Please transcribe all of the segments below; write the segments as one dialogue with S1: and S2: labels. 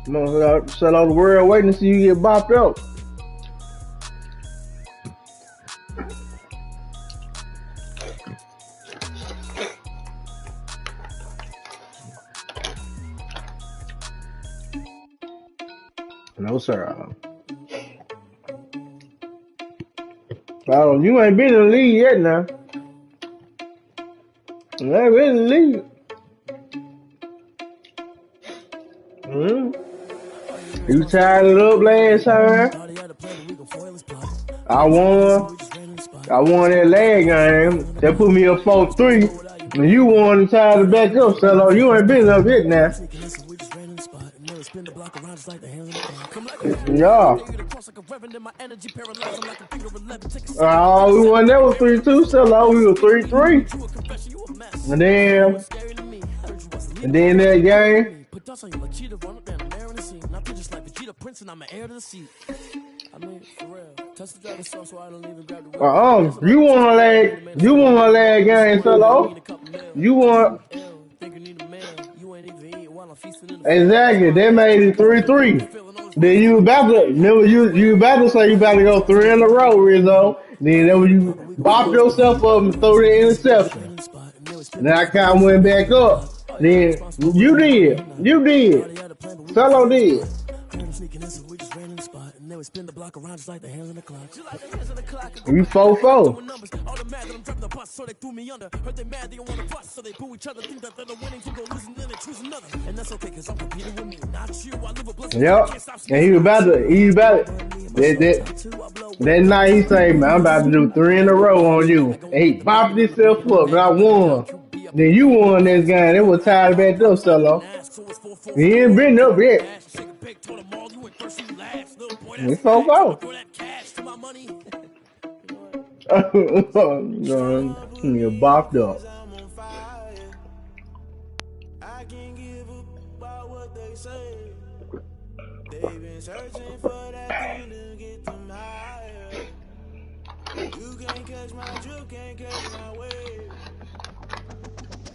S1: I'm gonna sell all the world waiting to see you get bopped up. No, sir. Oh, you ain't been in the league yet now. You ain't been in the league. You tied it up last time. I won. I won that last game. They put me up 4-3. And you won and tied it back up, so you ain't been up yet now. Yeah. We won that was 3-2, so we were 3-3. And then that game. You won a lag game, solo. You won. Exactly. They made it 3-3. Then you about to you about to say you about to go 3 in a row, Rizzo. Then when you bop yourself up and throw the interception. Then I kind of went back up. Then you did. Solo did. You 4-4. Yep. And he about that night he say, man, I'm about to do 3 in a row on you. And he bopped himself up and I won. Then you won this game. It was tied back up, solo. He ain't been up yet. It's 4-4. You're bopped up. I can't give about what they say. They've been searching for that thing to get them higher. You can't catch my drift, can't catch my wave.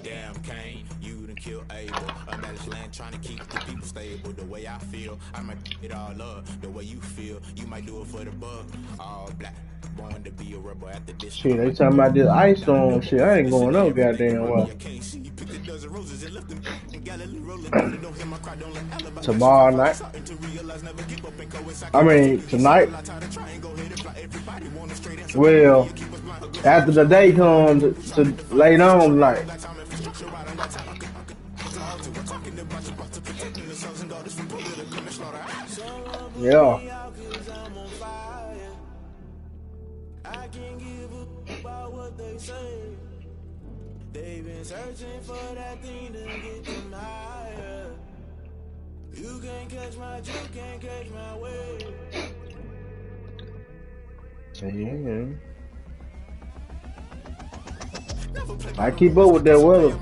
S1: Damn, Kane, you done kill Abel. I'm at this land trying to keep the people stable. The way I feel, I might it all up. The way you feel, you might do it for the buck. All black, born to be a rebel after this. Shit, they talking about this ice storm shit. I ain't going up goddamn well. Tomorrow night. I mean, tonight. Well, after the day comes to late on tonight. Yeah. I can't give about what they say. They've been searching for that thing to get them higher. You can't catch my drift, can't catch my wave. Yeah. I keep up with that weather.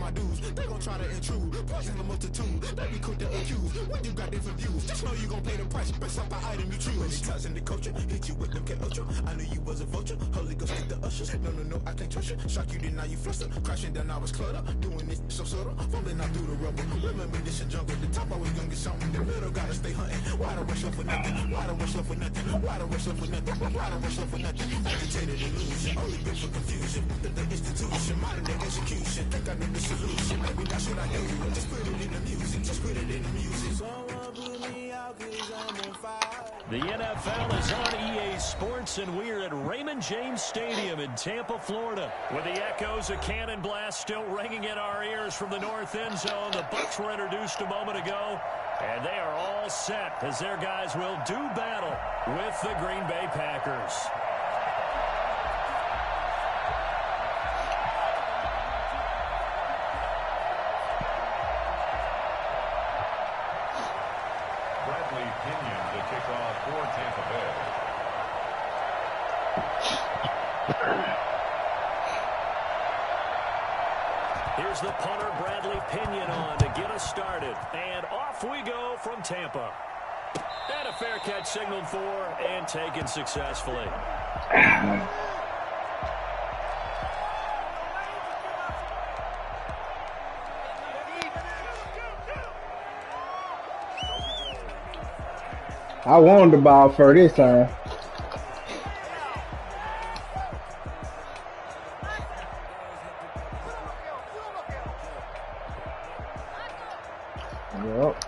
S1: When you got different views, just know you gon' pay the price. Best up an item you choose. Touching the culture, hit you with them ultra. I knew you was a vulture. Holy Ghost take the ushers. No, I can't trust you. Shock you, then now you fluster. Crashing down, I was cluttered. Doing this so subtle. Falling out through the rubble. Remember this in jungle. The top, I was gonna get something. The middle, gotta stay hunting. Why the rush up for nothing? Why the rush up for nothing? Why the rush up for nothing? Why the rush up for nothing? Agitated illusion. Only been for confusion. The institution, modern day execution. Think I knew the solution. Maybe that's what I do. Just put it in the music. Just put it in the music.
S2: The NFL is on EA Sports, and we're at Raymond James Stadium in Tampa, Florida, with the echoes of cannon blast still ringing in our ears from the north end zone. The Bucs were introduced a moment ago, and they are all set as their guys will do battle with the Green Bay Packers. Here's the punter, Bradley Pinion, on to get us started. And off we go from Tampa. And a fair catch signaled for and taken successfully.
S3: I wanted the ball for this time. Yep.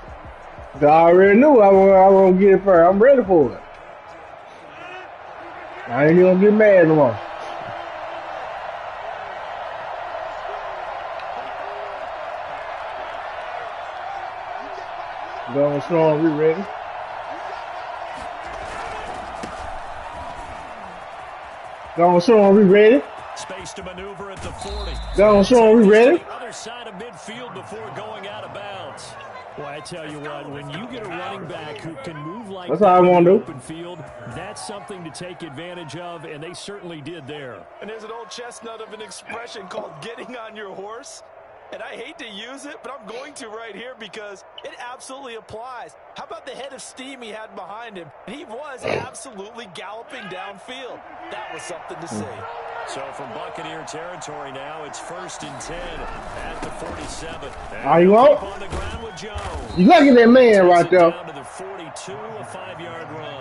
S3: I already knew I was gonna get it first. I'm ready for it. I ain't even gonna get mad no more. Going strong, we ready. Going strong, we ready.
S2: Space to maneuver at the 40.
S3: Going strong, we ready.
S2: Other side of midfield before going out of bounds. Well, I tell you what, when you get a running back who can move like
S3: that's all I want to do.
S2: Open field, that's something to take advantage of, and they certainly did there.
S4: And there's an old chestnut of an expression called getting on your horse. And I hate to use it, but I'm going to right here because it absolutely applies. How about the head of steam he had behind him? He was absolutely galloping downfield. That was something to see.
S2: So from Buccaneer territory now, it's 1st and 10 at the 47.
S3: Are you out?
S2: On the ground with Jones.
S3: You gotta get that man right there.
S2: Down to the 42, a 5-yard run.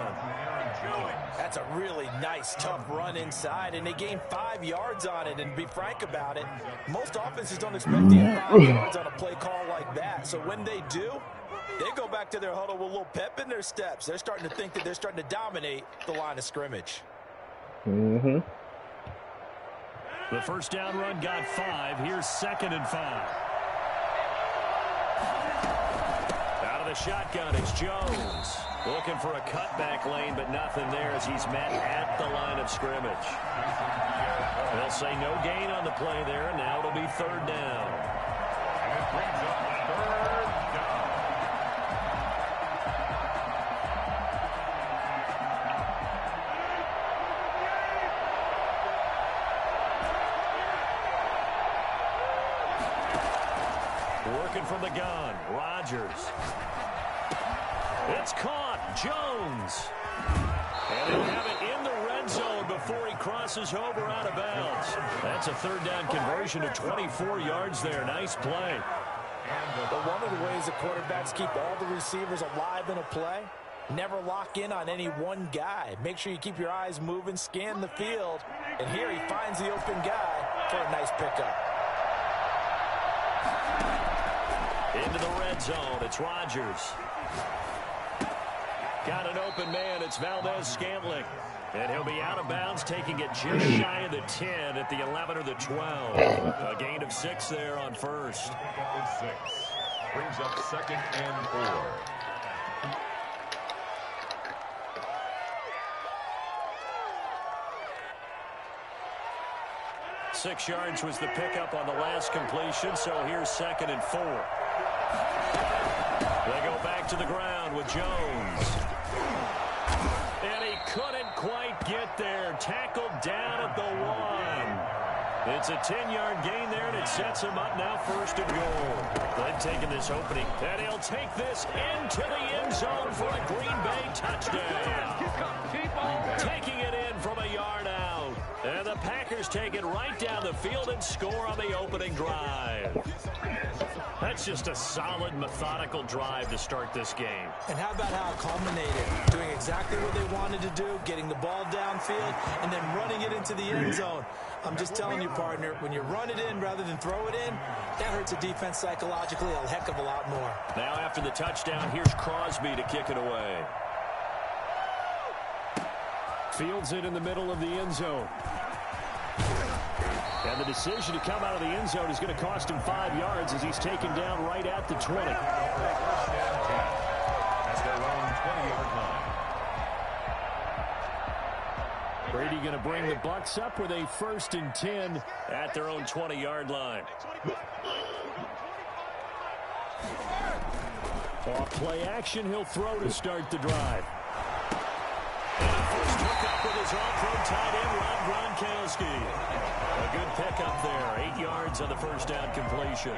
S4: That's a really nice, tough run inside, and they gained 5 yards on it. And to be frank about it, most offenses don't expect to get 5 yards on a play call like that. So when they do, they go back to their huddle with a little pep in their steps. They're starting to think that they're starting to dominate the line of scrimmage.
S3: Mm-hmm.
S2: The first down run got 5. Here's 2nd and 5. Out of the shotgun, it's Jones. Looking for a cutback lane, but nothing there as he's met at the line of scrimmage. They'll say no gain on the play there, and now it'll be 3rd down.
S5: And it brings up 3rd down.
S2: Working from the gun, Rodgers. It's caught, Jones. And he'll have it in the red zone before he crosses over out of bounds. That's a 3rd down conversion of 24 yards there. Nice play.
S4: But one of the ways that quarterbacks keep all the receivers alive in a play, never lock in on any one guy. Make sure you keep your eyes moving, scan the field. And here he finds the open guy for a nice pickup.
S2: Into the red zone, it's Rodgers. Got an open man, it's Valdez-Scantling. And he'll be out of bounds, taking it just shy of the 10 at the 11 or the 12. A gain of 6 there on 1st.
S5: And 6. Brings up 2nd and 4.
S2: Six yards was the pickup on the last completion, so here's 2nd and 4. They go back to the ground with Jones. And he couldn't quite get there. Tackled down at the 1. It's a 10-yard gain there, and it sets him up now 1st and goal. They've taken this opening, and he'll take this into the end zone for a Green Bay touchdown. Taking it in from a yard out. And the Packers take it right down the field and score on the opening drive. That's just a solid, methodical drive to start this game.
S4: And how about how it culminated? Doing exactly what they wanted to do, getting the ball downfield, and then running it into the end zone. I'm just telling you, partner, when you run it in rather than throw it in, that hurts a defense psychologically a heck of a lot more.
S2: Now after the touchdown, here's Crosby to kick it away. Fields it in the middle of the end zone. And the decision to come out of the end zone is going to cost him 5 yards as he's taken down right at the 20.
S5: That's their own 20-yard line.
S2: Brady going to bring the Bucs up with a 1st and 10 at their own 20-yard line. Off play action, he'll throw to start the drive. Hook up with his all-pro tight end, Rob Gronkowski. A good pickup there. 8 yards on the first down completion.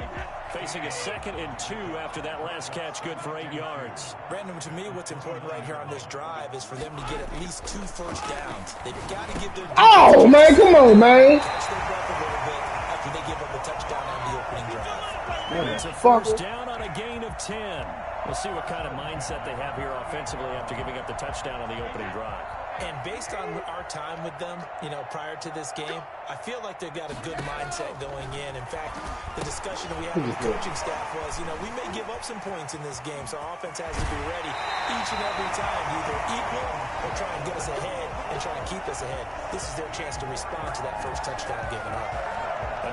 S2: Facing a 2nd and 2 after that last catch, good for 8 yards.
S4: Brandon, to me, what's important right here on this drive is for them to get at least 2 first downs. They've got to give their
S3: Oh, man, come on, man.
S4: catch their breath a little bit after they give up a touchdown on the opening drive.
S2: It's a first down on a gain of 10. We'll see what kind of mindset they have here offensively after giving up the touchdown on the opening drive.
S4: And based on our time with them, prior to this game, I feel like they've got a good mindset going in. In fact, the discussion that we had with the coaching staff was, we may give up some points in this game, so our offense has to be ready each and every time, either equal or try and get us ahead and try and keep us ahead. This is their chance to respond to that first touchdown given up.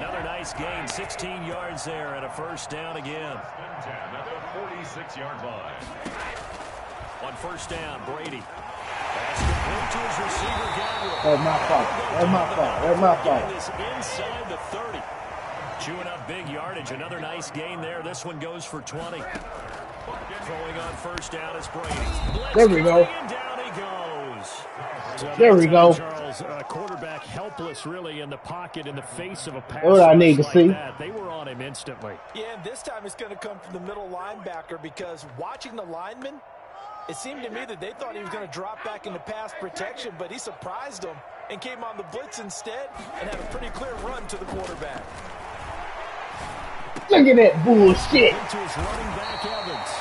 S2: Another nice gain, 16 yards there, and a first down again.
S5: At the 46-yard line.
S2: On first down, Brady. Pass complete to his receiver, Gabriel.
S3: That's my fault. That's my fault. That's my fault.
S2: This inside the 30. Chewing up big yardage. Another nice gain there. This one goes for 20. Throwing on first down is Brady.
S3: There we go.
S2: And down he goes. So
S3: There we go.
S2: Charles, quarterback helpless really in the pocket in the face of a pass.
S3: What I need to
S2: like
S3: see.
S2: That. They were on him instantly.
S4: Yeah, and this time it's going to come from the middle linebacker because watching the lineman, it seemed to me that they thought he was going to drop back into pass protection, but he surprised them and came on the blitz instead and had a pretty clear run to the quarterback.
S3: Look at that bullshit.
S2: To his running back, Evans.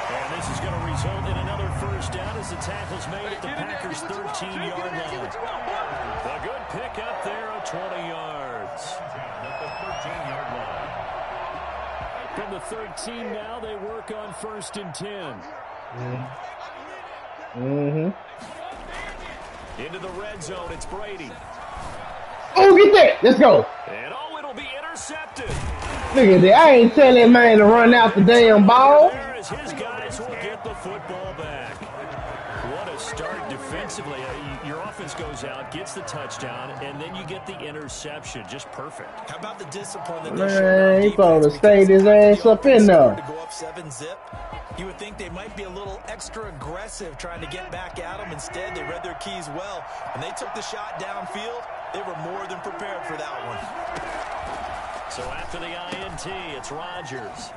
S2: And this is going to result in another first down as the tackle's made at the Packers' 13-yard line. A good pickup there of 20 yards.
S5: At the 13-yard line.
S2: From the 13 now, they work on 1st and 10. Into the red zone, it's Brady.
S3: Oh, get that. Let's go.
S2: And it'll be intercepted.
S3: Look at that. I ain't telling that man to run out the damn ball.
S2: There is his guys will get the football back. What a start defensively. Your offense goes out, gets the touchdown, and then you get the interception. Just perfect.
S4: How about the discipline that
S3: Man, he supposed to stay his ass up in there.
S4: To go up 7-zip. You would think they might be a little extra aggressive trying to get back at them. Instead, they read their keys well. When they took the shot downfield, they were more than prepared for that one.
S2: So after the INT, it's Rodgers.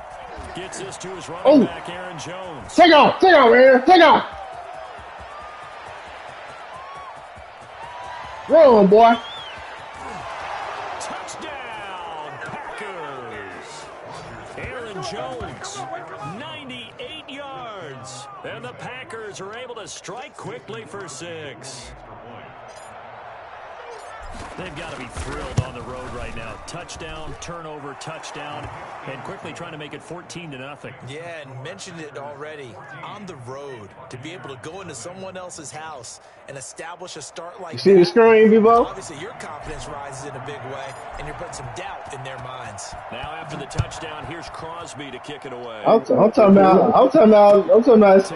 S2: Gets this to his running back, Aaron Jones.
S3: Take off, Aaron. Take off. Run, boy.
S2: Touchdown, Packers. Aaron Jones, 98 yards. And the Packers are able to strike quickly for 6. They've got to be thrilled on the road right now. Touchdown, turnover, touchdown, and quickly trying to make it 14-0.
S4: Yeah, and mentioned it already. On the road, to be able to go into someone else's house and establish a start like that.
S3: You see the screen, Bebo?
S4: Obviously, your confidence rises in a big way, and you're putting some doubt in their minds.
S2: Now after the touchdown, here's Crosby to kick it away.
S3: I'm talking about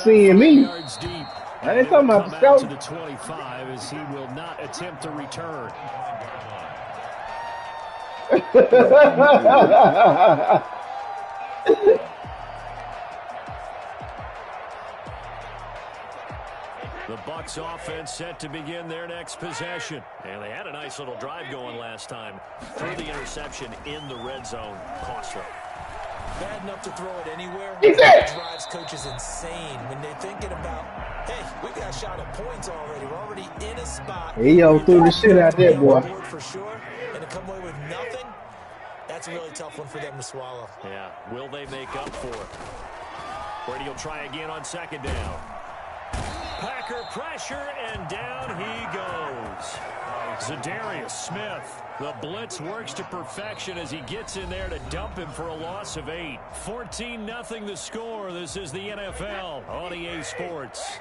S3: seeing me.
S2: Yards deep.
S3: I ain't talking about the
S2: Come out
S3: scout.
S2: to the 25 as he will not attempt to return. The Bucs offense set to begin their next possession. And they had a nice little drive going last time. Threw the interception in the red zone. Cost them.
S4: Bad enough to throw it anywhere.
S3: Get that!
S4: Drives coaches insane when they're thinking about, hey, we got a shot at points already. We're already in a spot.
S3: He threw the shit out there, boy.
S4: For sure, and to come away with nothing, that's a really tough one for them to swallow.
S2: Yeah, will they make up for it? Brady will try again on 2nd down. Packer pressure, and down he goes. Zadarius Smith. The blitz works to perfection as he gets in there to dump him for a loss of 8. 14-0 the score. This is the NFL on EA Sports.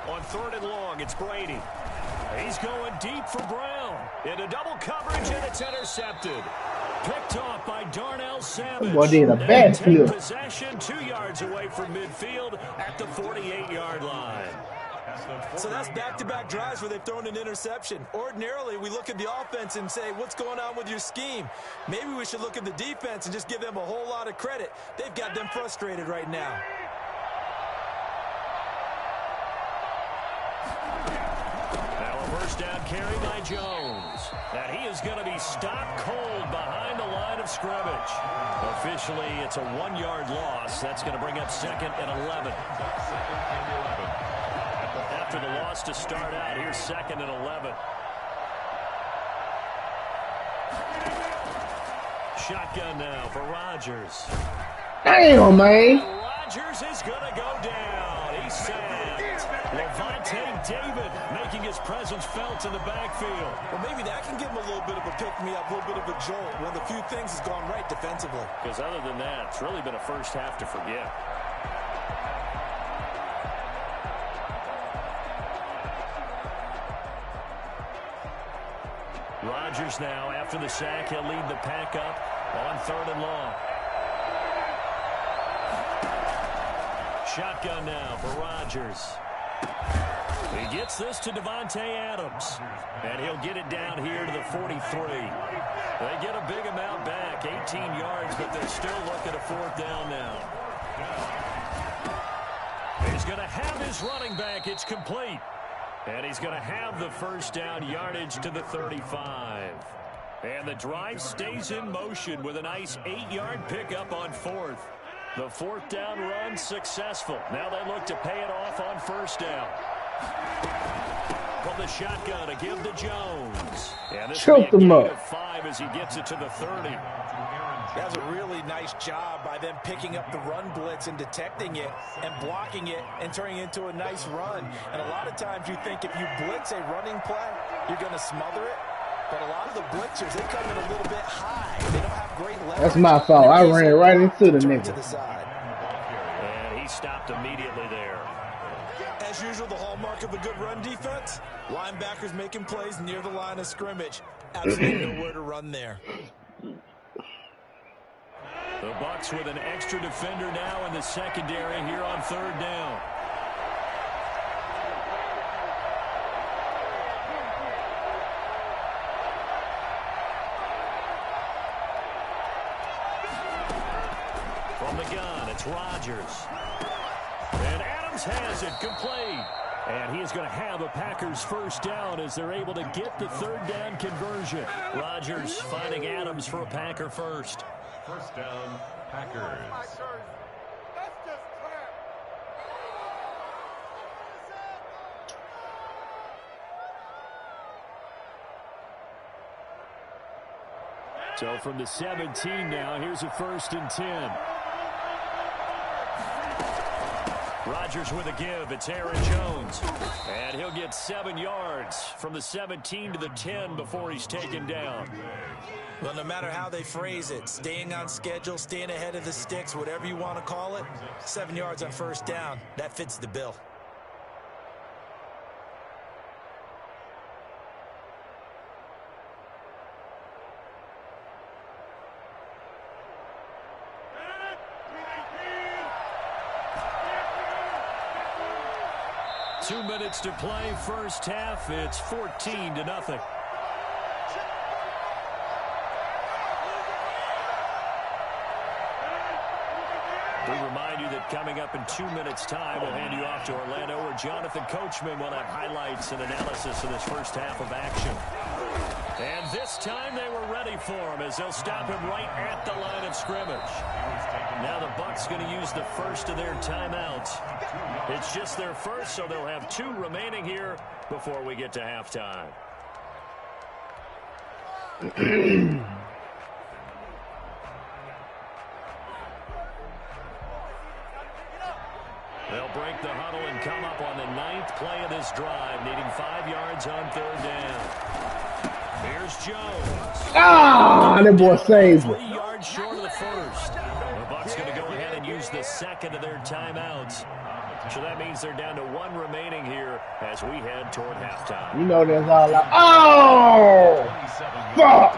S2: On 3rd and long, it's Brady. He's going deep for Brown. Into double coverage, and it's intercepted. Picked off by Darnell Savage.
S3: Boy did a bad flip.
S2: Possession 2 yards away from midfield at the 48-yard line.
S4: So that's back-to-back drives where they've thrown an interception. Ordinarily, we look at the offense and say, what's going on with your scheme? Maybe we should look at the defense and just give them a whole lot of credit. They've got them frustrated right now.
S2: Now a first down carry by Jones. And he is going to be stopped cold behind the line of scrimmage. Officially, it's a 1-yard loss. That's going to bring up 2nd and 11. After the loss to start out, here's 2nd and 11. Shotgun now for Rodgers.
S3: Damn, man.
S2: Rodgers is going to go down. He's sacked. Levante David making his presence felt in the backfield.
S4: Well, maybe that can give him a little bit of a pick-me-up, a little bit of a jolt. One of the few things has gone right defensively.
S2: Because other than that, it's really been a first half to forget. Rodgers now, after the sack, he'll lead the pack up on 3rd and long. Shotgun now for Rodgers. He gets this to Davante Adams. And he'll get it down here to the 43. They get a big amount back, 18 yards, but they're still looking at 4th down now. He's going to have his running back. It's complete. And he's going to have the first down yardage to the 35. And the drive stays in motion with a nice 8-yard pickup on 4th. The 4th down run successful. Now they look to pay it off on 1st down. From the shotgun to give to Jones. And this will be a gain of 5 as he gets it to the 30.
S4: That's a really nice job by them picking up the run blitz and detecting it and blocking it and turning it into a nice run. And a lot of times you think if you blitz a running play, you're going to smother it. But a lot of the blitzers, they come in a little bit high. They don't have great leverage.
S3: That's my fault. I ran right into the nigga.
S4: To the side.
S2: And he stopped immediately there.
S4: As usual, the hallmark of a good run defense, linebackers making plays near the line of scrimmage. Absolutely nowhere to run there.
S2: The Bucs with an extra defender now in the secondary here on 3rd down. From the gun, it's Rodgers. And Adams has it complete. And he is going to have a Packers first down as they're able to get the 3rd down conversion. Rodgers finding Adams for a Packer first.
S5: First down, Packers.
S2: So from the 17 now, here's a 1st and 10. Rodgers with a give. It's Aaron Jones. And he'll get 7 yards from the 17 to the 10 before he's taken down.
S4: Well, no matter how they phrase it, staying on schedule, staying ahead of the sticks, whatever you want to call it, 7 yards on 1st down, that fits the bill.
S2: Two minutes to play, first half. It's 14-0. We remind you that coming up in 2 minutes' time, we'll hand you off to Orlando, where Jonathan Coachman will have highlights and analysis of this first half of action. And this time they were ready for him as they'll stop him right at the line of scrimmage. Now the Bucs going to use the first of their timeouts. It's just their first, so they'll have 2 remaining here before we get to halftime. They'll break the huddle and come up on the 9th play of this drive, needing 5 yards on 3rd down. Here's Jones.
S3: Ah, that boy saved it.
S2: 3 yards short of the first. The Bucs going to go ahead and use the second of their timeouts. So that means they're down to 1 remaining here as we head toward halftime.
S3: You know that's all like, oh, fuck.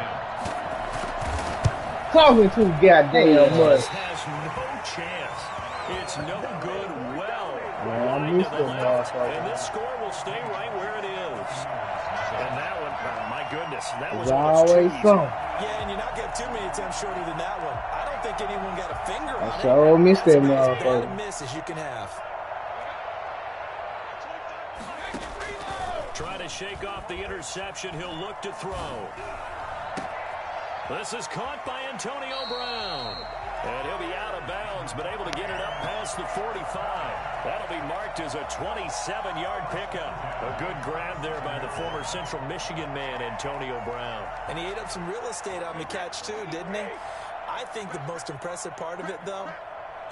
S3: Talking too goddamn much.
S2: Has no chance. It's no good. Well,
S3: Man, I'm
S2: to the left, and this score will stay right where it is. And that one, oh my goodness, that was
S3: always some.
S4: Yeah, and you're not getting too many attempts shorter than that one. I don't think anyone got a finger on it.
S3: So missed that
S4: That's as bad
S3: motherfucker.
S4: a miss as you can have.
S2: Trying to shake off the interception. He'll look to throw. This is caught by Antonio Brown. And he'll be out of bounds, but able to get it up past the 45. That'll be marked as a 27-yard pickup. A good grab there by the former Central Michigan man, Antonio Brown.
S4: And he ate up some real estate on the catch, too, didn't he? I think the most impressive part of it, though,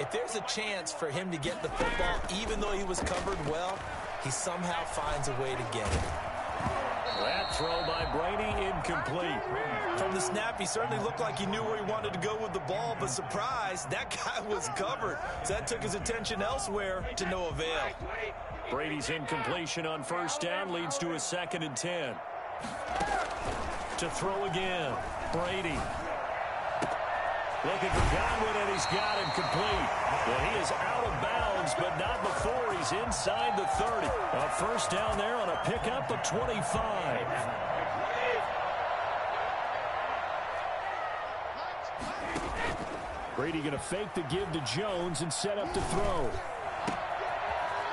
S4: if there's a chance for him to get the football, even though he was covered well, he somehow finds a way to get it.
S2: That throw by Brady incomplete.
S4: From the snap, he certainly looked like he knew where he wanted to go with the ball, but surprise, that guy was covered. So that took his attention elsewhere to no avail.
S2: Brady's incompletion on first down leads to a 2nd and 10. To throw again, Brady. Looking for Godwin, and he's got him complete. Well, he is out of bounds, but not before he's inside the 30. A first down there on a pickup of 25. Brady going to fake the give to Jones and set up to throw.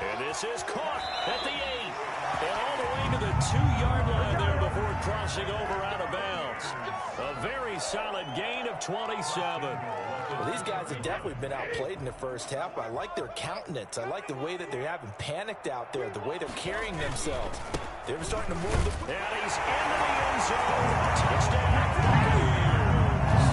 S2: And this is caught at the 8. And all the way to the 2-yard line there before crossing over out of bounds. A very solid gain of 27.
S4: Well, these guys have definitely been outplayed in the first half. I like their countenance. I like the way that they haven't panicked out there, the way they're carrying themselves. They're starting to move.
S2: And he's into the end zone. Touchdown, Buccaneers.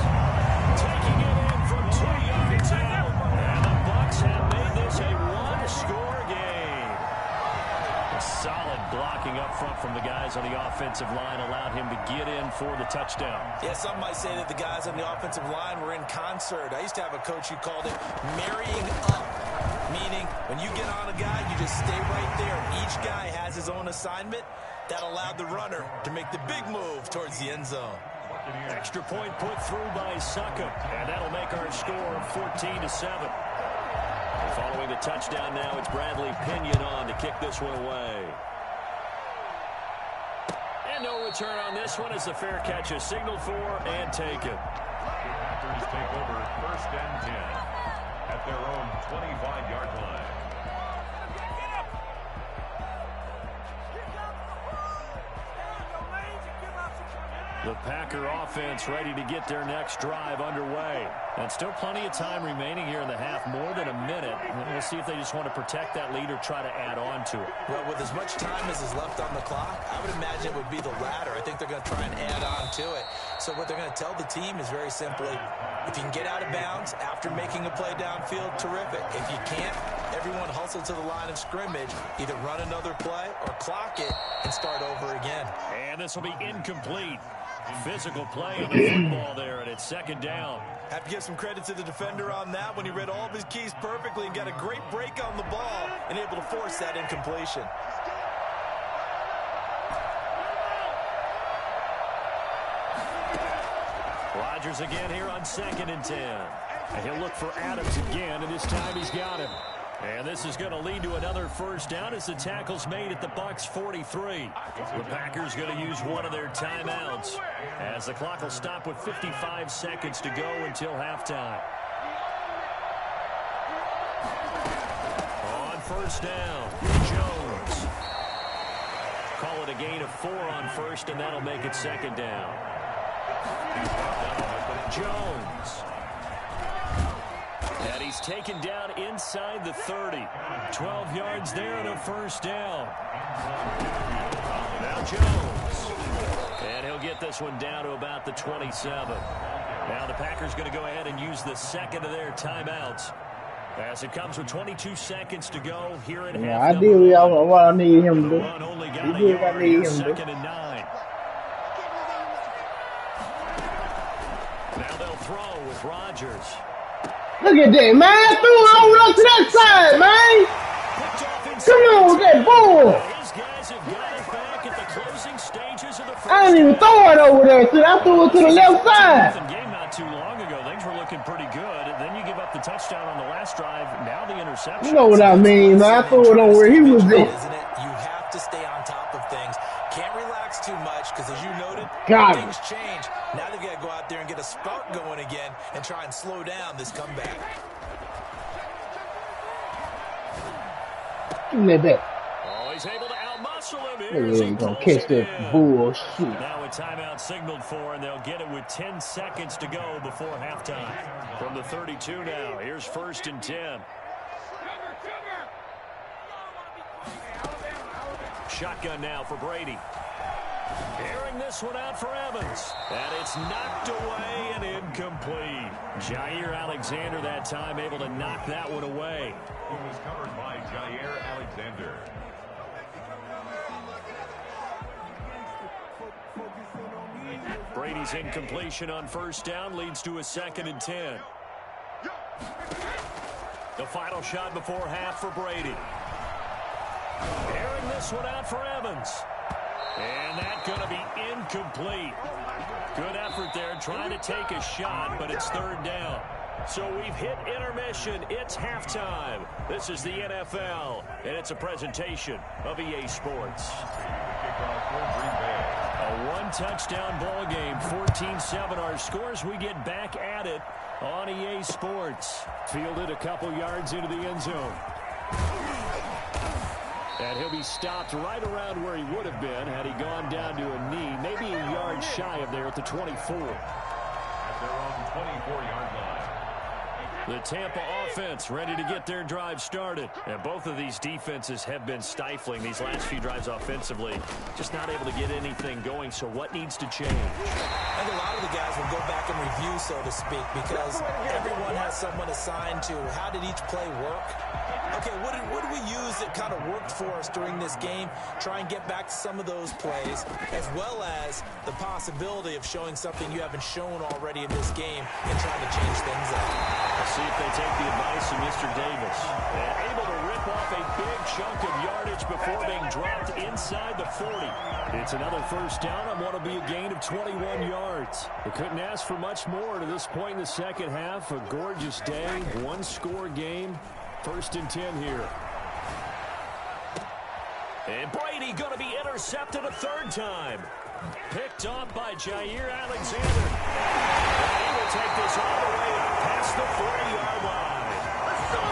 S2: Taking it in from 2 yards out. And the Bucs have made this a one-score game. A solid blocking up front from the guys on the offensive line allowed him to get in for the touchdown.
S4: Yeah, some might say that the guys on the offensive line were in concert. I used to have a coach who called it marrying up, meaning when you get on a guy, you just stay right there. Each guy has his own assignment. That allowed the runner to make the big move towards the end zone.
S2: Extra point put through by Suckup, and that'll make our score 14-7. Following the touchdown now, it's Bradley Pinion on to kick this one away. And no return on this one as the fair catch is signaled for and taken.
S5: Packers take over 1st and 10 at their own 25-yard line.
S2: The Packer offense ready to get their next drive underway. And still plenty of time remaining here in the half, more than a minute. We'll see if they just want to protect that lead or try to add on to it.
S4: Well, with as much time as is left on the clock, I would imagine it would be the latter. I think they're going to try and add on to it. So what they're going to tell the team is very simply, if you can get out of bounds after making a play downfield, terrific. If you can't, everyone hustle to the line of scrimmage, either run another play or clock it and start over again.
S2: And this will be incomplete. Physical play on the football there, and it's 2nd down.
S4: Have to give some credit to the defender on that when he read all of his keys perfectly and got a great break on the ball and able to force that incompletion.
S2: Rodgers again here on 2nd and 10. And he'll look for Adams again, and this time he's got him. And this is going to lead to another first down as the tackle's made at the Bucs 43. The Packers going to use one of their timeouts as the clock will stop with 55 seconds to go until halftime. On first down, Jones. Call it a gain of 4 on first, and that'll make it 2nd down. Jones. And he's taken down inside the 30. 12 yards there and a first down. Now Jones. And he'll get this one down to about the 27. Now the Packers going to go ahead and use the second of their timeouts as it comes with 22 seconds to go here in half.
S3: I did what I need him to do.
S2: Only got
S3: He
S2: a
S3: did what I
S2: yard
S3: need
S2: here,
S3: him to do.
S2: 2nd and 9. Now they'll throw with Rodgers.
S3: Look at that, man. Threw it over up to that side, man. Come on with that ball.
S2: His guys have got it back at the closing stages of the first.
S3: I didn't even throw it over there. I threw it to the left side.
S2: Game not too long ago. Things were looking pretty good. And then you give up the touchdown. touchdown on the last drive. Now the interception.
S3: You know what I mean, man. I threw it on where he was at.
S4: Isn't it? You have to stay on top of things. Can't relax too much because, as you noted, things change. Now they've got to go out there and get a spark going again and try and slow down this comeback.
S3: Give me that.
S2: Oh, he's able to outmuscle him.
S3: He ain't gonna catch that bullshit.
S2: Now a timeout signaled for, and they'll get it with 10 seconds to go before halftime. From the 32 now, here's 1st and 10. Shotgun now for Brady. Airing this one out for Evans. And it's knocked away and incomplete. Jair Alexander that time able to knock that one away.
S5: It was covered by Jair Alexander.
S2: Brady's incompletion on 1st down leads to a 2nd and 10. The final shot before half for Brady. Airing this one out for Evans. And that's going to be incomplete. Good effort there trying to take a shot, but it's 3rd down. So we've hit intermission. It's halftime. This is the NFL, and it's a presentation of EA Sports. A one-touchdown ball game, 14-7 our scores. We get back at it on EA Sports. Fielded a couple yards into the end zone. And he'll be stopped right around where he would have been had he gone down to a knee, maybe a yard shy of there at the 24.
S5: At their own 24-yard line.
S2: The Tampa offense ready to get their drive started. And both of these defenses have been stifling these last few drives offensively. Just not able to get anything going, so what needs to change?
S4: I think a lot of the guys will go back and review, so to speak, because everyone has someone assigned to how did each play work. Okay, what did we use that kind of worked for us during this game? Try and get back to some of those plays, as well as the possibility of showing something you haven't shown already in this game and trying to change things up.
S2: Let's see if they take the advice of Mr. Davis. And able to rip off a big chunk of yardage before being dropped inside the 40. It's another 1st down on what will be a gain of 21 yards. They couldn't ask for much more to this point in the second half. A gorgeous day, one-score game. 1st and 10 here. And Brady going to be intercepted a 3rd time. Picked off by Jair Alexander. And he will take this all the way up past the 40-yard line.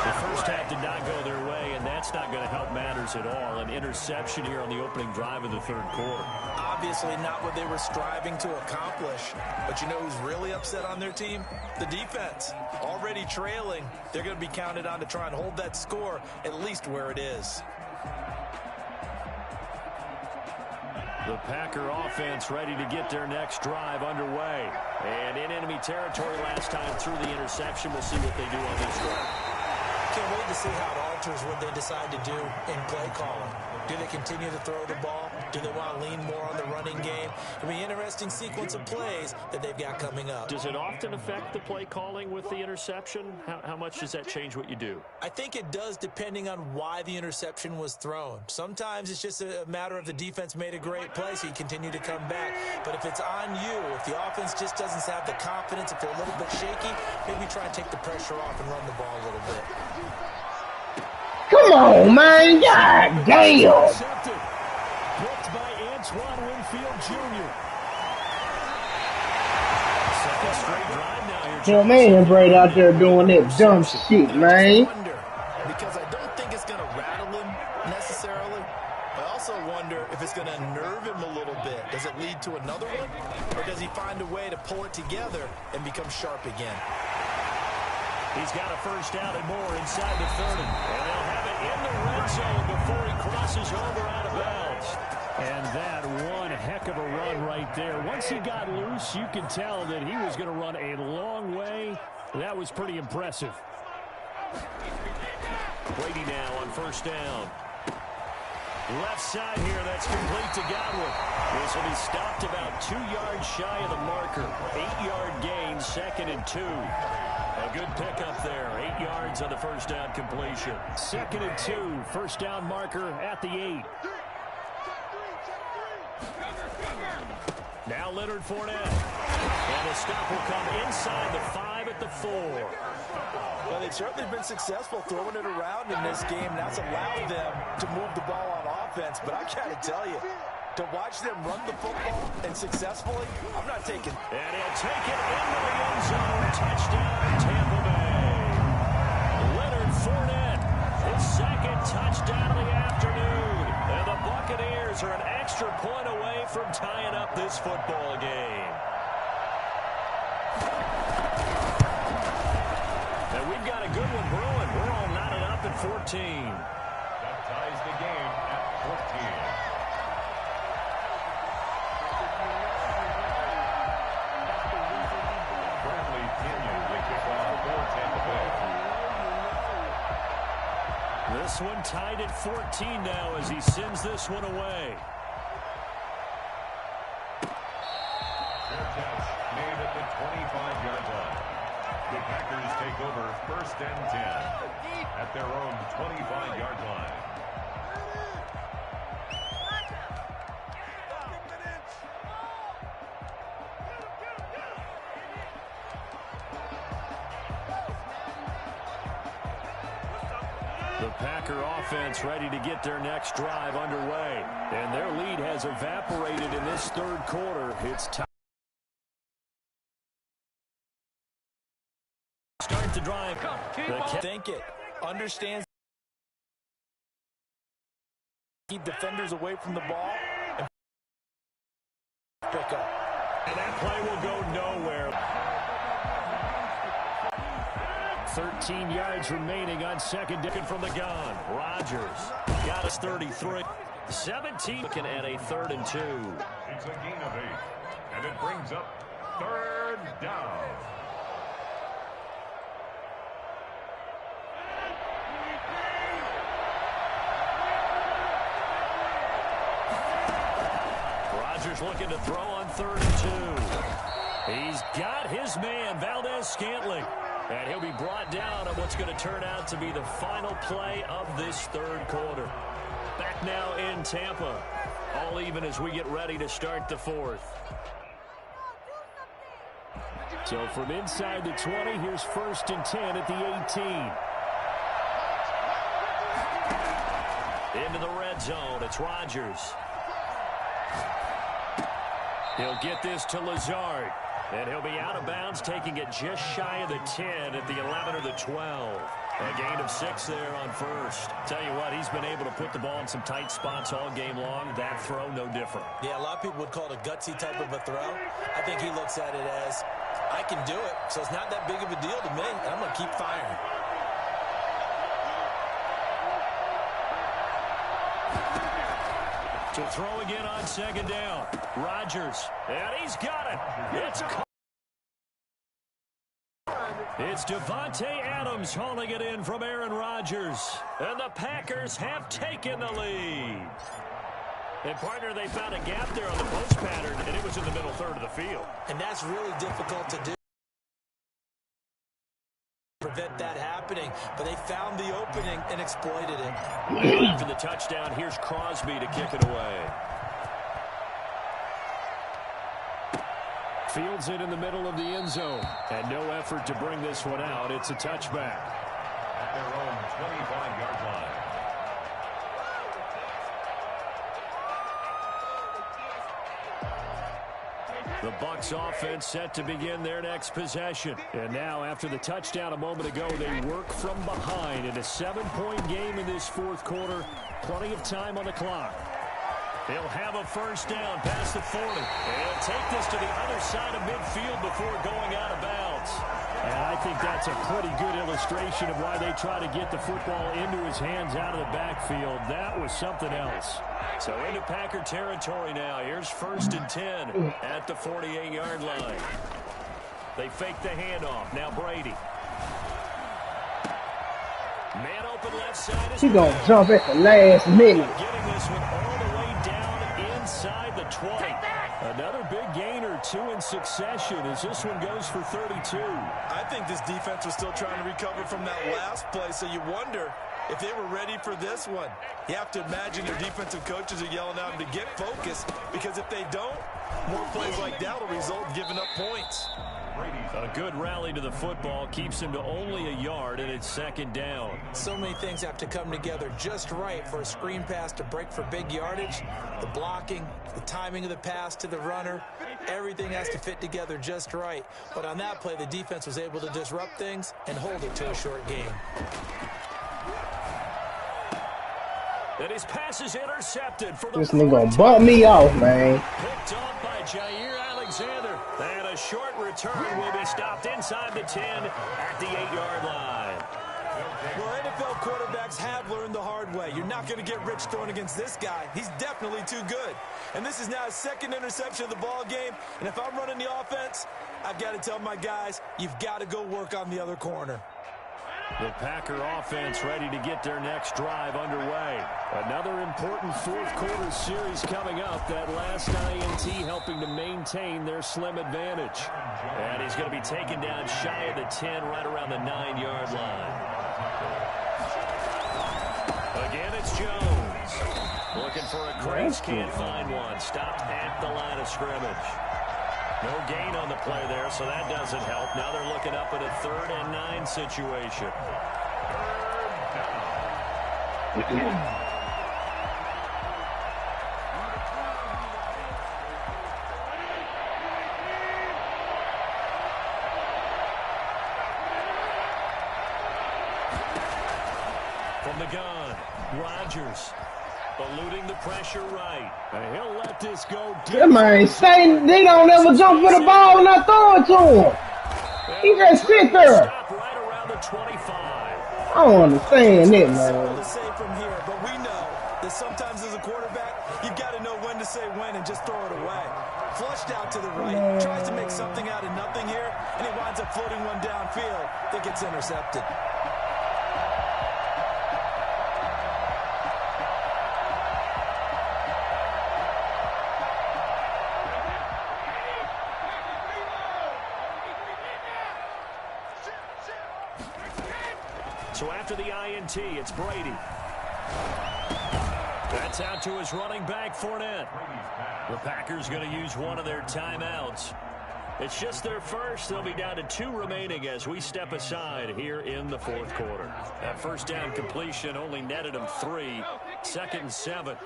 S2: The first half did not go their way, and that's not going to help matters at all. An interception here on the opening drive of the 3rd quarter.
S4: Obviously not what they were striving to accomplish. But you know who's really upset on their team? The defense. Already trailing. They're going to be counted on to try and hold that score at least where it is.
S2: The Packer offense ready to get their next drive underway. And in enemy territory last time through the interception. We'll see what they do on this drive.
S4: Can't wait to see how it alters what they decide to do in play calling. Do they continue to throw the ball? Do they want to lean more on the running game? It'll be an interesting sequence of plays that they've got coming up.
S2: Does it often affect the play calling with the interception? How much does that change what you do?
S4: I think it does, depending on why the interception was thrown. Sometimes it's just a matter of the defense made a great play, so you continue to come back. But if it's on you, if the offense just doesn't have the confidence, if they're a little bit shaky, maybe try and take the pressure off and run the ball a little bit.
S3: Come on, man. God damn.
S2: Intercepted. Picked by Antoine Winfield Jr. Second straight drive now here.
S3: Your man Brady out there doing that dumb shit, man.
S4: Because I don't think it's going to rattle him necessarily. I also wonder if it's going to unnerve him a little bit. Does it lead to another one? Or does he find a way to pull it together and become sharp again?
S2: He's got a 1st down and more inside the 30. And they'll have it in the red zone before he crosses over out of bounds. And that one heck of a run right there. Once he got loose, you could tell that he was going to run a long way. That was pretty impressive. Brady now on 1st down. Left side here, that's complete to Godwin. This will be stopped about 2 yards shy of the marker. 8-yard gain, 2nd and 2. A good pickup there. 8 yards on the 1st down completion. 2nd and 2. 1st down marker at the 8. Now Leonard Fournette. And the stop will come inside the 5 at the 4.
S4: Well, they've certainly been successful throwing it around in this game. That's allowed them to move the ball on offense. But I got to tell you, to watch them run the football and successfully, I'm not taking.
S2: And he'll take it into the end zone. Touchdown, Tampa Bay. Leonard Fournette, his second touchdown of the afternoon. And the Buccaneers are an extra point away from tying up this football game. And we've got a good one brewing. We're all knotted up at 14.
S5: That ties the game at 14.
S2: This one tied at 14 now as he sends this one away.
S5: Fair catch made at the 25-yard line. The Packers take over 1st and 10 at their own 25-yard line.
S2: The Packer offense ready to get their next drive underway. And their lead has evaporated in this third quarter. It's time. Start the drive.
S4: Think it. Understands. Keep defenders away from the ball. And pick up.
S2: And that play will go nowhere. 13 yards remaining on second down from the gun. Rodgers got us 33. 17 looking at a 3rd and 2.
S5: It's a gain of 8, and it brings up 3rd down.
S2: Rodgers looking to throw on 3rd and 2. He's got his man, Valdez-Scantling. And he'll be brought down on what's going to turn out to be the final play of this third quarter. Back now in Tampa. All even as we get ready to start the fourth. So from inside the 20, here's 1st and 10 at the 18. Into the red zone. It's Rodgers. He'll get this to Lazard. And he'll be out of bounds, taking it just shy of the 10 at the 11 or the 12. A gain of 6 there on 1st. Tell you what, he's been able to put the ball in some tight spots all game long. That throw, no different.
S4: Yeah, a lot of people would call it a gutsy type of a throw. I think he looks at it as, I can do it, so it's not that big of a deal to me, and I'm going to keep firing.
S2: To throw again on second down. Rodgers. And he's got it. It's Devontae Adams hauling it in from Aaron Rodgers. And the Packers have taken the lead. And, partner, they found a gap there on the post pattern, and it was in the middle third of the field.
S4: And that's really difficult to do. Prevent that happening, but they found the opening and exploited it.
S2: After the touchdown, here's Crosby to kick it away. Fields it in the middle of the end zone, and no effort to bring this one out. It's a touchback.
S5: At their own 25-yard line.
S2: The Bucs offense set to begin their next possession. And now, after the touchdown a moment ago, they work from behind in a 7-point game in this fourth quarter. Plenty of time on the clock. They'll have a first down past the 40. And take this to the other side of midfield before going out of bounds. And I think that's a pretty good illustration of why they try to get the football into his hands out of the backfield. That was something else. So into Packer territory now. Here's 1st and 10 at the 48-yard line. They fake the handoff. Now Brady. Man open left side.
S3: He's going to jump at the last minute.
S2: Getting this one all the way down inside the 20. Another big gain or 2 in succession as this one goes for 32.
S4: I think this defense was still trying to recover from that last play, so you wonder if they were ready for this one. You have to imagine their defensive coaches are yelling at them to get focused, because if they don't, more plays like that will result in giving up points.
S2: A good rally to the football keeps him to only a yard, and it's second down.
S4: So many things have to come together just right for a screen pass to break for big yardage. The blocking, the timing of the pass to the runner, everything has to fit together just right. But on that play, the defense was able to disrupt things and hold it to a short game.
S2: And his pass is intercepted for the
S3: This nigga gonna bump me off, man.
S2: Picked off by Jair Alexander. And a short return will be stopped inside the 10 at the 8-yard line.
S4: Well, NFL quarterbacks have learned the hard way. You're not going to get rich throwing against this guy. He's definitely too good. And this is now his second interception of the ball game. And if I'm running the offense, I've got to tell my guys, you've got to go work on the other corner.
S2: The Packer offense ready to get their next drive underway. Another important fourth-quarter series coming up. That last INT helping to maintain their slim advantage. And he's going to be taken down shy of the 10, right around the 9-yard line. Again, it's Jones. Looking for a crease, can't find one. Stopped at the line of scrimmage. No gain on the play there, so that doesn't help. Now they're looking up at a 3rd and 9 situation. From the gun, Rodgers. Eluding the pressure right. And he'll let this go deep.
S3: That man saying they don't ever jump for the ball and I throw it to him. He just sit there.
S2: Stop right around the 25.
S3: I don't understand it, man.
S4: To say from here, but we know that sometimes as a quarterback, you've got to know when to say when and just throw it away. Flushed out to the right, tries to make something out of nothing here, and he winds up floating one downfield that gets intercepted.
S2: So after the INT, it's Brady. That's out to his running back, Fournette. The Packers going to use one of their timeouts. It's just their first. They'll be down to 2 remaining as we step aside here in the fourth quarter. That first down completion only netted him 3. 2nd and 7.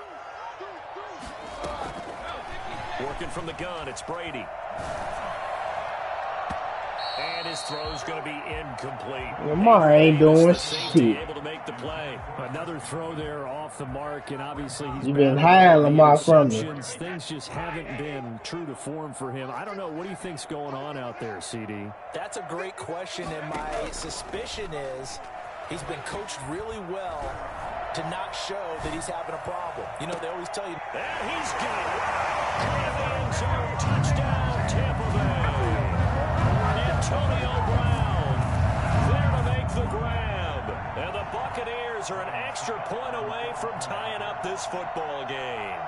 S2: Working from the gun, it's Brady. And his throw's going to be incomplete.
S3: Lamar ain't doing shit.
S2: Able to make the play.
S6: Another throw there off the mark, and obviously he's
S3: been hiding Lamar from me.
S6: Things just haven't been true to form for him. I don't know. What do you think's going on out there, CD?
S4: That's a great question, and my suspicion is he's been coached really well to not show that he's having a problem. You know, they always tell you.
S2: And he's got it. In the end zone, touchdown, Tampa Bay. Antonio Brown there to make the grab. And the Buccaneers are an extra point away from tying up this football game.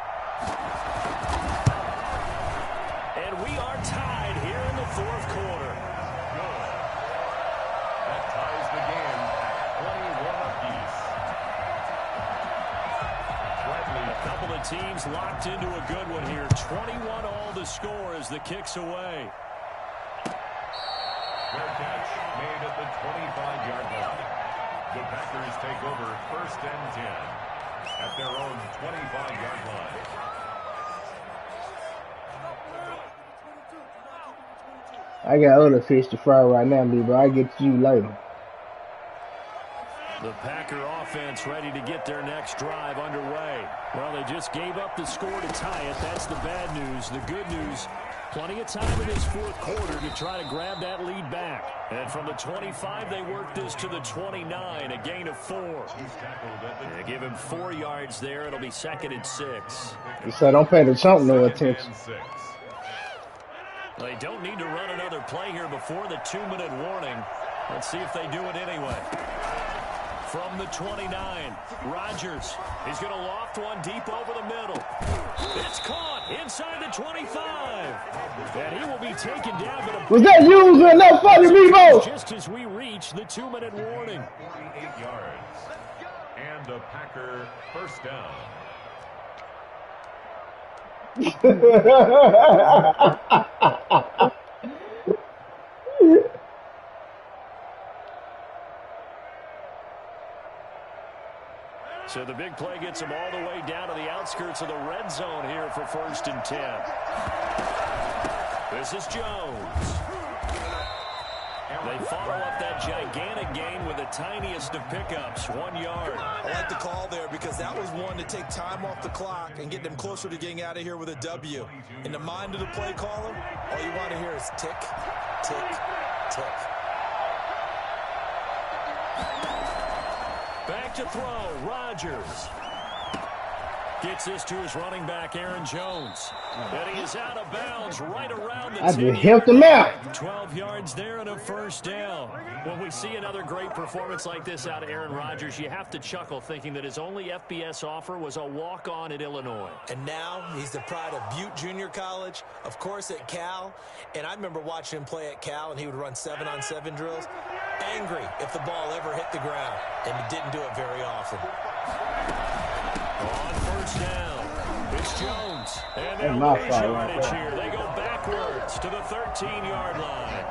S2: And we are tied here in the fourth quarter.
S5: That ties the game at 21 apiece.
S2: A couple of teams locked into a good one here. 21 all the score as the kick's away.
S5: Fair catch made at the 25-yard line. The Packers take over 1st and 10 at their own 25-yard line.
S3: I got other fish to fry right now, but I'll get to you later.
S2: The Packer offense ready to get their next drive underway. Well, they just gave up the score to tie it. That's the bad news. The good news, plenty of time in this fourth quarter to try to grab that lead back. And from the 25, they work this to the 29, a gain of 4. They give him 4 yards there. It'll be 2nd and 6.
S3: So don't pay the chump no attention.
S2: They don't need to run another play here before the 2-minute warning. Let's see if they do it anyway. From the 29, Rodgers. He's going to loft one deep over the middle. It's caught inside the 25. And he will be taken down. But
S3: was that you or no fucking Meebo?
S2: Just as we reach the 2-minute warning.
S5: 48 yards. And a Packer first down.
S2: So the big play gets him all the way down to the outskirts of the red zone here for 1st and 10. This is Jones. They follow up that gigantic gain with the tiniest of pickups, 1 yard.
S4: I like the call there because that was one to take time off the clock and get them closer to getting out of here with a W. In the mind of the play caller, all you want to hear is tick, tick, tick.
S2: Back to throw, Rodgers. Gets this to his running back, Aaron Jones. And he is out of bounds right around the
S3: I just
S2: 10.
S3: helped him out.
S2: 12 yards there and a 1st down. When we see another great performance like this out of Aaron Rodgers, you have to chuckle thinking that his only FBS offer was a walk-on at Illinois.
S4: And now he's the pride of Butte Junior College, of course at Cal. And I remember watching him play at Cal, and he would run 7-on-7 drills. Angry if the ball ever hit the ground, and he didn't do it very often.
S2: On 1st down, it's Jones. And they'll lose yardage here. They go backwards to the 13-yard line.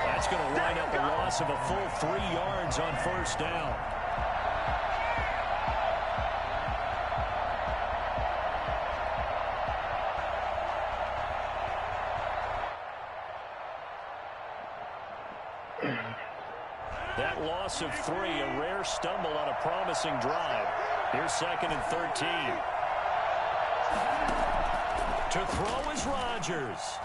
S2: That's going to wind up a loss of a full 3 yards on 1st down. That loss of 3, a rare stumble on a promising drive. Here's 2nd and 13. To throw is Rodgers.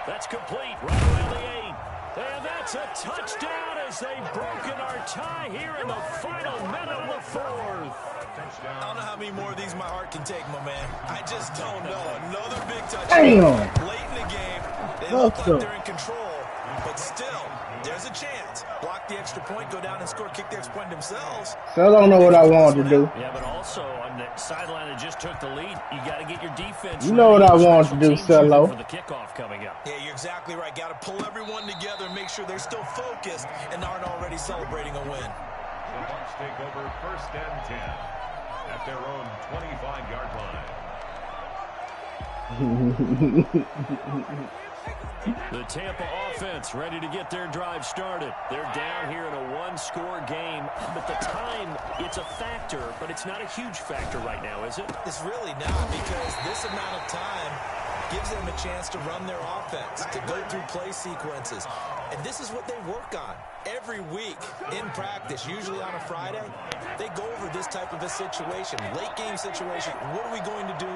S2: That's complete right around the 8. And that's a touchdown as they've broken our tie here in the final minute of the 4th.
S4: I don't know how many more of these my heart can take, my man. I just don't know. Another big touchdown.
S3: Damn.
S4: Late in the game, they look like they're in control, but still, there's a chance. Block the extra point, go down and score, kick the extra point themselves.
S3: So I don't know what I wanted to do.
S2: Yeah, but also on the sideline that just took the lead, you got to get your defense.
S3: You know what I want to do, Cello.
S2: For the kickoff coming up.
S4: Yeah, you're exactly right. Got to pull everyone together and make sure they're still focused and aren't already celebrating a win.
S5: The Bucs take over 1st and 10 at their own 25-yard line.
S2: The Tampa offense ready to get their drive started. They're down here in a 1-score game, but the time, it's a factor, but it's not a huge factor right now, is it?
S4: It's really not, because this amount of time gives them a chance to run their offense, to go through play sequences. And this is what they work on every week in practice, usually on a Friday. They go over this type of a situation, late game situation. What are we going to do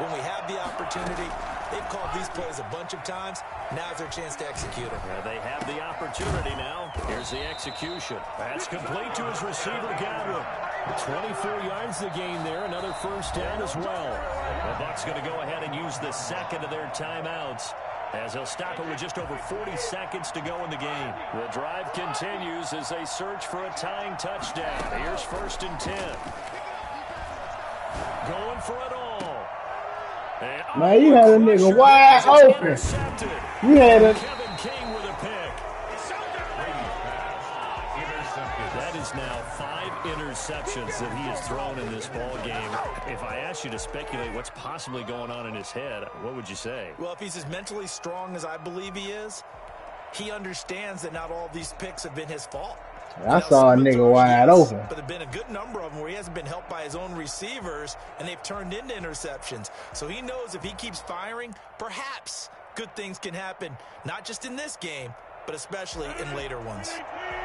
S4: when we have the opportunity? They've called these plays a bunch of times. Now's their chance to execute them.
S2: Yeah, they have the opportunity now. Here's the execution. That's complete to his receiver, Godwin. 24 yards the gain there. Another 1st down as well. The Bucs going to go ahead and use the 2nd of their timeouts, as they'll stop it with just over 40 seconds to go in the game. The drive continues as they search for a tying touchdown. Here's 1st and 10. Going for it all. And
S3: Man, you had a nigga wide open. You had a...
S2: Kevin King with a pick. That is now 5 interceptions that he has thrown in this ball game. If I asked you to speculate what's possibly going on in his head, what would you say?
S4: Well, if he's as mentally strong as I believe he is, he understands that not all of these picks have been his fault.
S3: I saw a nigga wide open.
S4: But there have been a good number of them where he hasn't been helped by his own receivers, and they've turned into interceptions. So he knows if he keeps firing, perhaps good things can happen, not just in this game, but especially in later ones.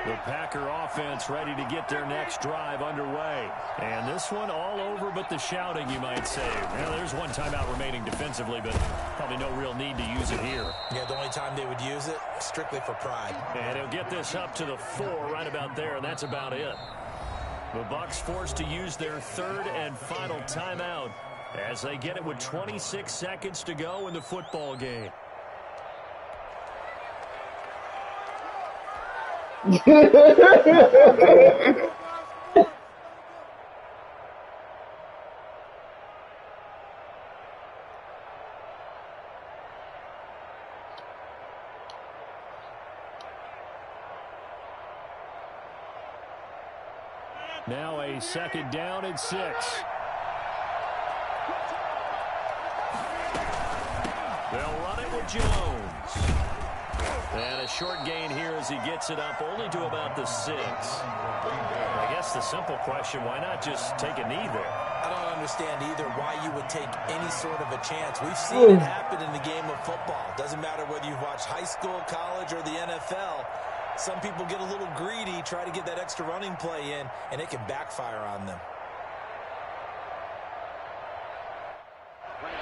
S2: The Packer offense ready to get their next drive underway. And this one all over but the shouting, you might say. Well, there's one timeout remaining defensively, but probably no real need to use it here.
S4: Yeah, the only time they would use it, strictly for pride.
S2: And he'll get this up to the 4 right about there, and that's about it. The Bucs forced to use their 3rd and final timeout as they get it with 26 seconds to go in the football game. Now a 2nd down and 6. They'll run it with Jones. And a short gain here as he gets it up only to about the 6. I guess the simple question, why not just take a knee there?
S4: I don't understand either why you would take any sort of a chance. We've seen it happen in the game of football. Doesn't matter whether you've watched high school, college, or the NFL. Some people get a little greedy, try to get that extra running play in, and it can backfire on them.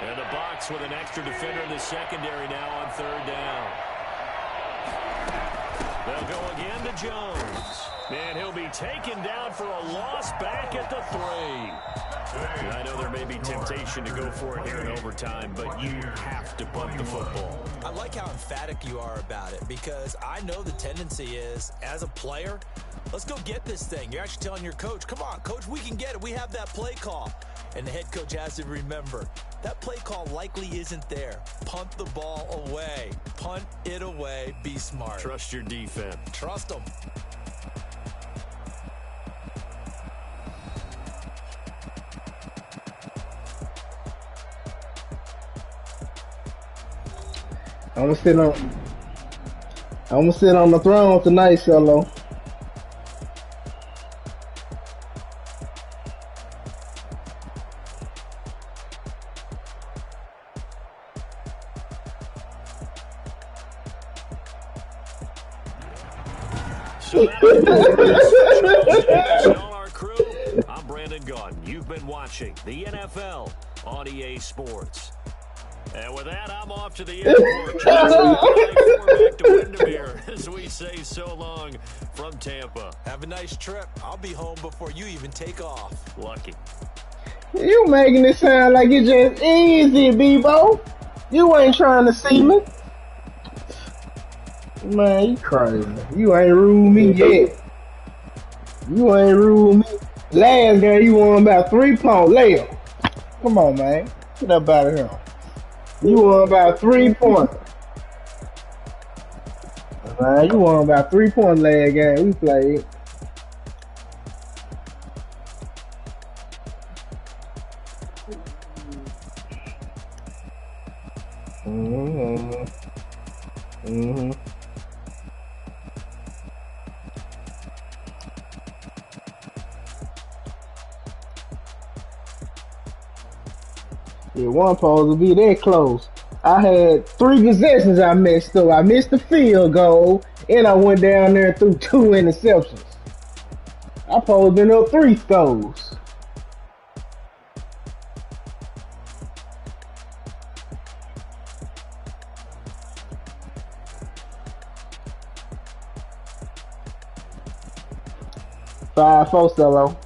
S2: And a box with an extra defender in the secondary now on 3rd down. They'll go again to Jones. And he'll be taken down for a loss back at the 3. I know there may be temptation to go for it here in overtime, but you have to punt the football.
S4: I like how emphatic you are about it because I know the tendency is, as a player, let's go get this thing. You're actually telling your coach, come on, coach, we can get it. We have that play call. And the head coach has to remember, that play call likely isn't there. Punt the ball away. Punt it away. Be smart.
S2: Trust your defense.
S4: Trust them.
S3: I'm gonna sit on the throne tonight, Solo.
S2: So all our crew, I'm Brandon Gaudin. You've been watching the NFL on EA Sports. And with that, I'm off to the airport. Back to Windermere as we say so long from Tampa.
S4: Have a nice trip. I'll be home before you even take off.
S2: Lucky.
S3: You making it sound like it's just easy, Bebo. You ain't trying to see me. Man, you crazy. You ain't ruled me yet. You ain't ruled me. Last game, you won about 3-point layup. Come on, man. Get up out of here. You won about 3 points. Man, you won about 3-point last game we played. Yeah, one supposed to be that close. I had 3 possessions I messed up. I missed the field goal, and I went down there and threw 2 interceptions. I supposed to been up 3 scores. Five, 4 solo.